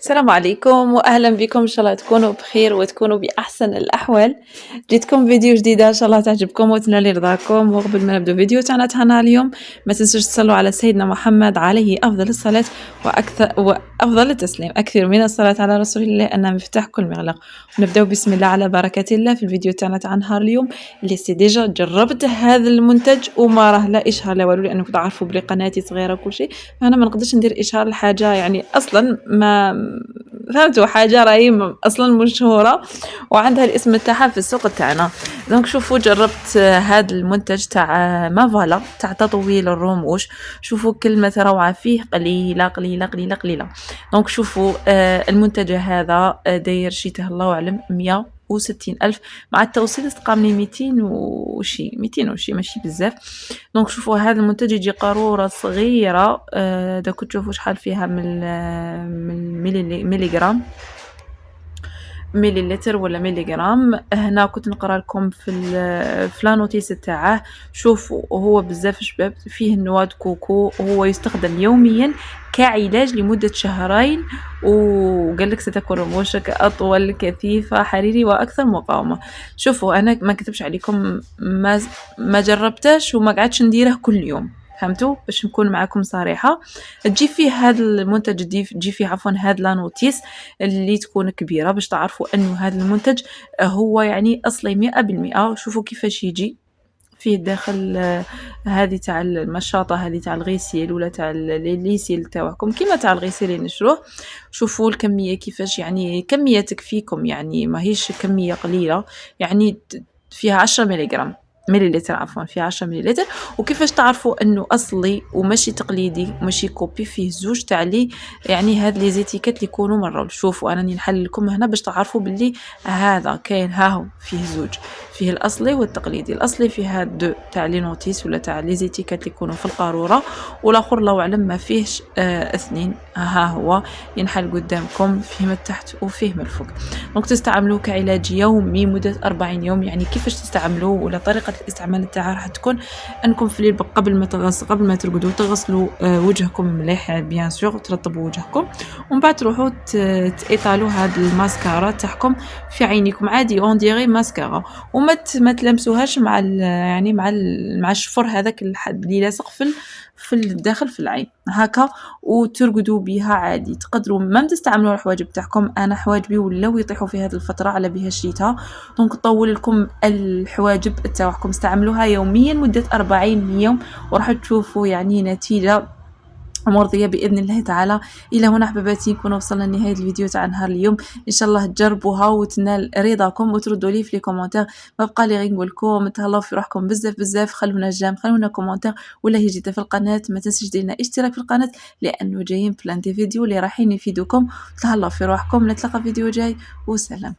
السلام عليكم وأهلا بكم، إن شاء الله تكونوا بخير وتكونوا بأحسن الأحوال. جيتكم فيديو جديدة إن شاء الله تعجبكم وتنال رضاكم. وقبل ما نبدأ فيديو تاعنا اليوم ما تنسوش تصلوا على سيدنا محمد عليه أفضل الصلاة وأفضل التسليم. أكثر من الصلاة على رسول الله أنها مفتاح كل مغلق. ونبدأ بسم الله على بركة الله في الفيديو تاعنا تاع نهار اليوم اللي ديجا جربت هذا المنتج وما راه لا إشهار لا والو، لأنكم تعرفوا بلي قناتي صغيرة كل شيء، فأنا ما نقدرش ندير إشهار لحاجة يعني أصلا ما فهمتوا، حاجة راهي أصلا مشهورة وعندها الاسم تاعها في السوق تاعنا. دونك شوفوا جربت هذا المنتج تاع مافالا تاع تطويل الرموش. شوفوا كلمة روعة فيه قليلة قليلة قليلة قليلة. دونك شوفوا المنتج هذا داير شيته الله أعلم 160 ألف، مع التوصيل تقام لي 200 وشي ماشي بزاف. دونك شوفوا هذا المنتج يجي قارورة صغيرة، داك تشوفوا شحال فيها من مليلتر ولا مليغرام. هنا كنت نقرا لكم في لانوتيس تاعه. شوفوا هو بزاف شباب، فيه نواه كوكو، هو يستخدم يوميا كعلاج لمدة شهرين، وقال لك ستكون رموشك أطول كثيفة حريري وأكثر مقاومة. شوفوا أنا ما كتبش عليكم، ما جربتش وما قعدتش نديره كل يوم، فهمتوا؟ باش نكون معكم صريحة. تجي فيه هذا المنتج، تجي فيه عفوا هذا لانوتيس اللي تكون كبيرة باش تعرفوا أنه هذا المنتج هو يعني أصلي 100%. شوفوا كيفاش يجي فيه داخل هذه تاع المشاطة، هذه تاع الغسيل ولا تاع الليسيل تاعكم كيما تاع الغسيل اللي نشروه. شوفوا الكمية كيفاش، يعني كمية تكفيكم، يعني ما هيش كمية قليلة، يعني فيها 10 مليلتر عفوا، فيها 10 مليلتر. وكيفاش تعرفوا انه اصلي وماشي تقليدي وماشي كوبي؟ فيه زوج تاع لي يعني هاد لي زيتيكات اللي يكونوا مرة. شوفوا انا نحل لكم هنا باش تعرفوا باللي هذا كاين، هاهو فيه زوج، فيه الاصلي والتقليدي. الاصلي فيه هاد دو تاع لي نوتيس ولا تاع لي زيتيكات اللي يكونوا في القاروره، والاخر الله اعلم ما فيهش اثنين. ها هو ينحل قدامكم، فيه من تحت وفيه من الفوق. دونك تستعملوه كعلاج يومي مده 40 يوم. يعني كيفاش تستعملوه ولا طريقه الاستعمال تاعها راح تكون انكم في الليل قبل ما ترقدوا تغسلوا وجهكم مليح بيان سور، ترطبوا وجهكم، ومن بعد تروحوا تايطالوا هاد الماسكارا تاعكم في عينيكم عادي اون ديري ماسكارا، وما تلمسوهاش يعني مع الشفر هذاك اللي لاصق في الداخل في العين هكا، وترقدوا بها عادي. تقدروا ما تستعملوا الحواجب تاعكم. انا حواجبي ولاو يطيحوا في هذه الفتره على بها شيتها، دونك طول لكم الحواجب تاعكم، استعملوها يوميا مده 40 يوم وراح تشوفوا يعني نتيجه مرضية بإذن الله تعالى. إلى هنا حبيباتي نكون وصلنا لنهاية الفيديو تاع نهار اليوم. إن شاء الله تجربوها وتنال رضاكم وتردوا لي في كومنتير. ما بقى لي غير نقول لكم تهلاو في روحكم بزاف بزاف، خلونا جيم، خلونا كومنتير، ولا هي جديدة في القناة ما تنسيش ديرنا اشتراك في القناة، لأنه جايين بلان دي فيديو اللي رايحين يفيدوكم. تهلاو في روحكم، نتلاقى فيديو جاي، وسلام.